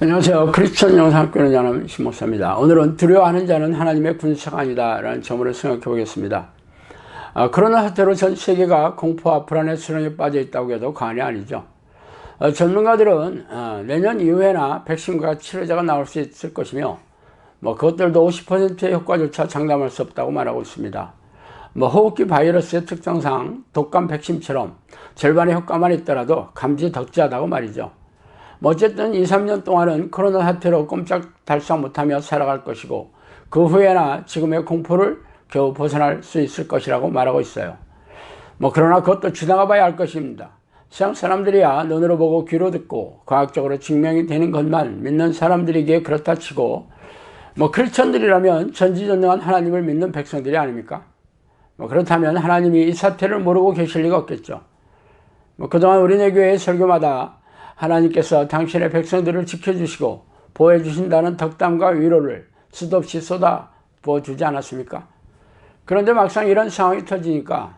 안녕하세요. 크리스천 영상학교는 연합 신목사입니다. 오늘은 두려워하는 자는 하나님의 군사가 아니다 라는 점으로 생각해 보겠습니다. 코로나 사태로 전 세계가 공포와 불안의 수렁에 빠져 있다고 해도 과언이 아니죠. 전문가들은 내년 이후에나 백신과 치료제가 나올 수 있을 것이며 그것들도 50%의 효과조차 장담할 수 없다고 말하고 있습니다. 호흡기 바이러스의 특성상 독감 백신처럼 절반의 효과만 있더라도 감지 덕지하다고 말이죠. 어쨌든 2, 3년 동안은 코로나 사태로 꼼짝 달싹 못하며 살아갈 것이고 그 후에나 지금의 공포를 겨우 벗어날 수 있을 것이라고 말하고 있어요. 그러나 그것도 지나가 봐야 할 것입니다. 세상 사람들이야 눈으로 보고 귀로 듣고 과학적으로 증명이 되는 것만 믿는 사람들이기에 그렇다 치고 크리스천들이라면 전지전능한 하나님을 믿는 백성들이 아닙니까? 그렇다면 하나님이 이 사태를 모르고 계실 리가 없겠죠. 그동안 우리네 교회의 설교마다 하나님께서 당신의 백성들을 지켜주시고 보호해 주신다는 덕담과 위로를 수도 없이 쏟아 부어주지 않았습니까? 그런데 막상 이런 상황이 터지니까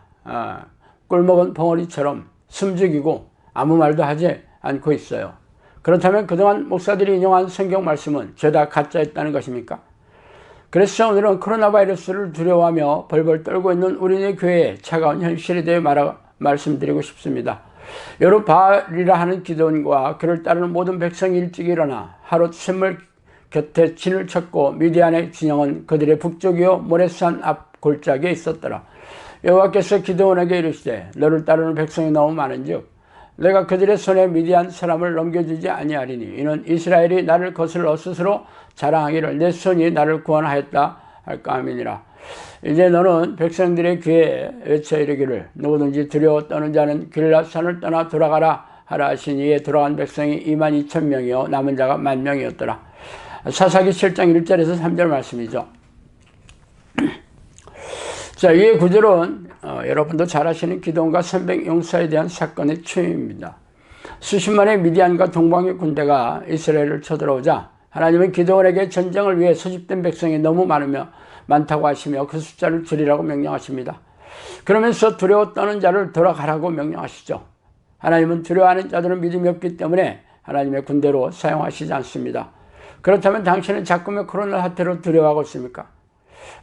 꿀먹은 벙어리처럼 숨죽이고 아무 말도 하지 않고 있어요. 그렇다면 그동안 목사들이 인용한 성경 말씀은 죄다 가짜였다는 것입니까? 그래서 오늘은 코로나 바이러스를 두려워하며 벌벌 떨고 있는 우리네 교회의 차가운 현실에 대해 말씀드리고 싶습니다. 여룻바알이라 하는 기드온과 그를 따르는 모든 백성이 일찍 일어나 하루 샘물 곁에 진을 쳤고 미디안의 진영은 그들의 북쪽이요 모레산 앞 골짜기에 있었더라. 여호와께서 기드온에게 이르시되 너를 따르는 백성이 너무 많은즉 내가 그들의 손에 미디안 사람을 넘겨주지 아니하리니 이는 이스라엘이 나를 거슬러 스스로 자랑하기를 내 손이 나를 구원하였다 할까 함이니라. 이제 너는 백성들의 귀에 외쳐 이르기를 누구든지 두려워 떠는 자는 길앗산을 떠나 돌아가라 하라 하시니 이에 돌아간 백성이 22,000명이요 남은 자가 10,000명이었더라. 사사기 7장 1절에서 3절 말씀이죠. 자, 이의 구절은 여러분도 잘 아시는 기드온과 300 용사에 대한 사건의 추임입니다. 수십만의 미디안과 동방의 군대가 이스라엘을 쳐들어오자 하나님은 기드온에게 전쟁을 위해 소집된 백성이 너무 많다고 하시며 그 숫자를 줄이라고 명령하십니다. 그러면서 두려워 떠는 자를 돌아가라고 명령하시죠. 하나님은 두려워하는 자들은 믿음이 없기 때문에 하나님의 군대로 사용하시지 않습니다. 그렇다면 당신은 자꾸만 코로나 사태로 두려워하고 있습니까?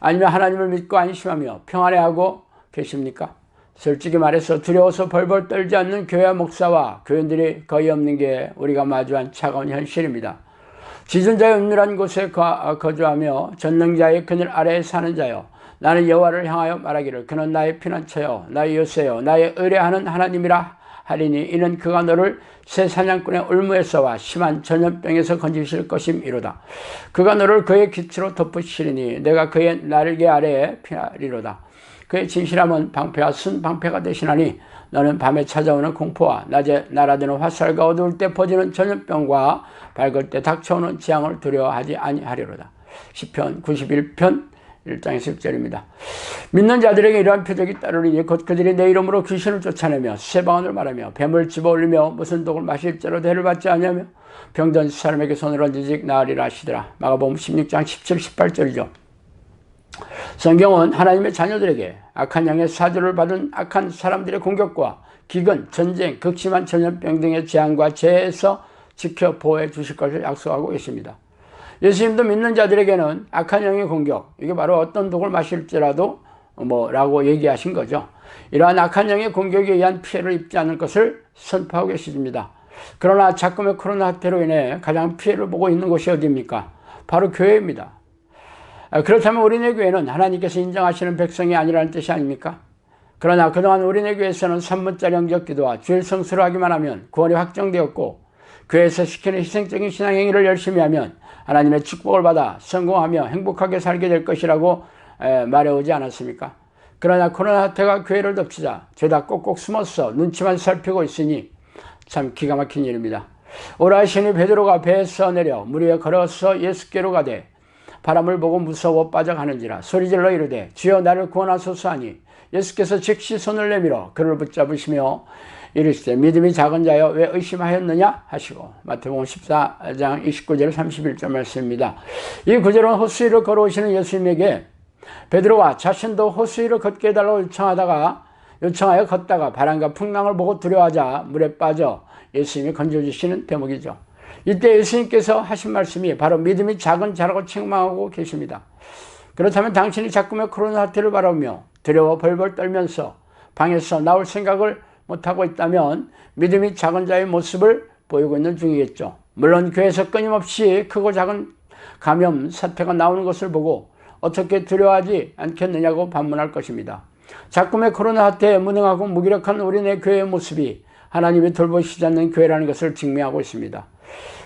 아니면 하나님을 믿고 안심하며 평안해하고 계십니까? 솔직히 말해서 두려워서 벌벌 떨지 않는 교회 목사와 교인들이 거의 없는 게 우리가 마주한 차가운 현실입니다. 지존자의 은밀한 곳에 거주하며 전능자의 그늘 아래에 사는 자여 나는 여호와를 향하여 말하기를 그는 나의 피난처여 나의 요새여 나의 의뢰하는 하나님이라 하리니 이는 그가 너를 새 사냥꾼의 올무에서와 심한 전염병에서 건지실 것임이로다. 그가 너를 그의 깃으로 덮으시리니 내가 그의 날개 아래에 피하리로다. 그의 진실함은 방패와 순방패가 되시나니 너는 밤에 찾아오는 공포와 낮에 날아드는 화살과 어두울 때 퍼지는 전염병과 밝을 때 닥쳐오는 재앙을 두려워하지 아니하리로다. 시편 91편 1장에서 6절입니다. 믿는 자들에게 이러한 표적이 따르리니 곧 그들이 내 이름으로 귀신을 쫓아내며 수세방언을 말하며 뱀을 집어올리며 무슨 독을 마실지라도 해를 받지 아니하며 병든 사람에게 손을 얹으직 나으리라 하시더라. 마가복음 16장 17, 18절이죠. 성경은 하나님의 자녀들에게 악한 영의 사조를 받은 악한 사람들의 공격과 기근, 전쟁, 극심한 전염병 등의 재앙과 재해에서 지켜 보호해 주실 것을 약속하고 계십니다. 예수님도 믿는 자들에게는 악한 영의 공격, 이게 바로 어떤 독을 마실지라도 라고 얘기하신 거죠. 이러한 악한 영의 공격에 의한 피해를 입지 않을 것을 선포하고 계십니다. 그러나 자꾸의 코로나 사태로 인해 가장 피해를 보고 있는 곳이 어디입니까? 바로 교회입니다. 그렇다면 우리네 교회는 하나님께서 인정하시는 백성이 아니라는 뜻이 아닙니까? 그러나 그동안 우리네 교회에서는 3분짜리 영접기도와 주일 성수를 하기만 하면 구원이 확정되었고 교회에서 시키는 희생적인 신앙행위를 열심히 하면 하나님의 축복을 받아 성공하며 행복하게 살게 될 것이라고 말해오지 않았습니까? 그러나 코로나 사태가 교회를 덮치자 죄다 꼭꼭 숨어서 눈치만 살피고 있으니 참 기가 막힌 일입니다. 오라시니 베드로가 배에서 내려 물 위에 걸어서 예수께로 가되 바람을 보고 무서워 빠져가는지라 소리질러 이르되 주여 나를 구원하소서 하니 예수께서 즉시 손을 내밀어 그를 붙잡으시며 이르시되 믿음이 작은 자여 왜 의심하였느냐 하시고 마태복음 14장 29절 31절 말씀입니다. 이 구절은 호수위를 걸어오시는 예수님에게 베드로가 자신도 호수위를 걷게 해달라고 요청하여 걷다가 바람과 풍랑을 보고 두려워하자 물에 빠져 예수님이 건져주시는 대목이죠. 이때 예수님께서 하신 말씀이 바로 믿음이 작은 자라고 책망하고 계십니다. 그렇다면 당신이 자꾸만 코로나 사태를 바라보며 두려워 벌벌 떨면서 방에서 나올 생각을 못하고 있다면 믿음이 작은 자의 모습을 보이고 있는 중이겠죠. 물론 교회에서 끊임없이 크고 작은 감염 사태가 나오는 것을 보고 어떻게 두려워하지 않겠느냐고 반문할 것입니다. 자꾸만 코로나 사태에 무능하고 무기력한 우리네 교회의 모습이 하나님이 돌보시지 않는 교회라는 것을 증명하고 있습니다.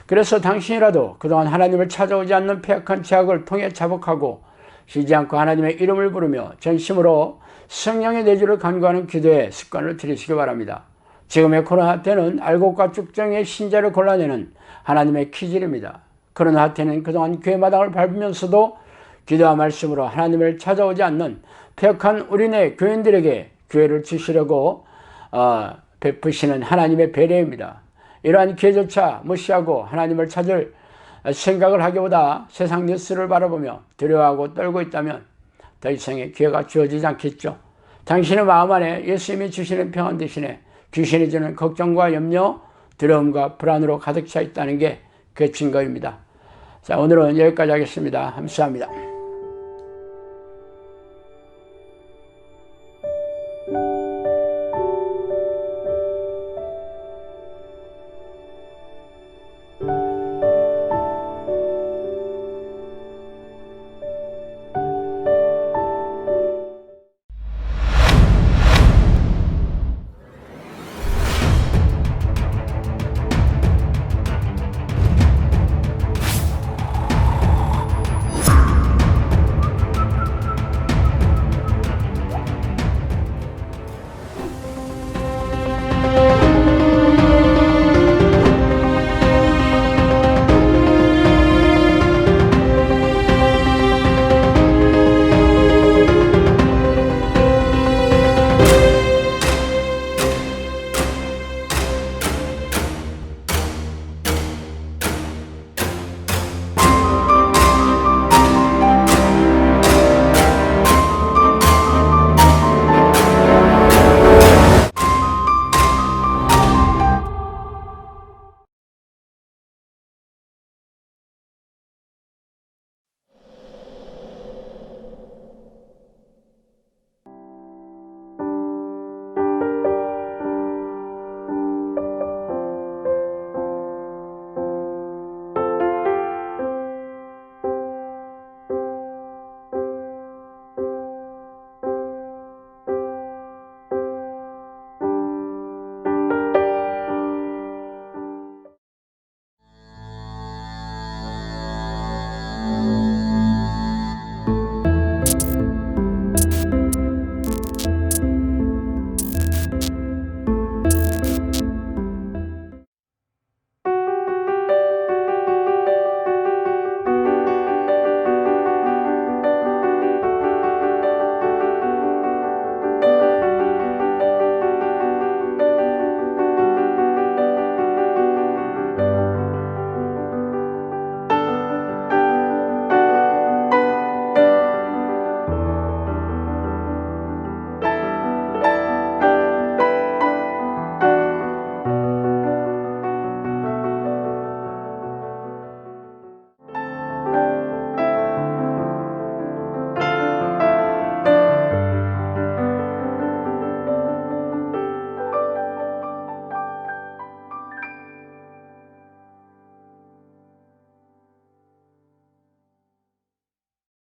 그래서 당신이라도 그동안 하나님을 찾아오지 않는 패역한 죄악을 통해 자복하고 쉬지 않고 하나님의 이름을 부르며 전심으로 성령의 내주를 간구하는 기도의 습관을 들이시기 바랍니다. 지금의 코로나 때는 알곡과 쭉정의 신자를 골라내는 하나님의 기질입니다. 코로나 때는 그동안 교회 마당을 밟으면서도 기도와 말씀으로 하나님을 찾아오지 않는 패역한 우리네 교인들에게 교회를 주시려고 베푸시는 하나님의 배려입니다. 이러한 기회조차 무시하고 하나님을 찾을 생각을 하기보다 세상 뉴스를 바라보며 두려워하고 떨고 있다면 더 이상의 기회가 주어지지 않겠죠. 당신의 마음 안에 예수님이 주시는 평안 대신에 귀신이 주는 걱정과 염려, 두려움과 불안으로 가득 차 있다는 게 그 증거입니다. 자, 오늘은 여기까지 하겠습니다. 감사합니다.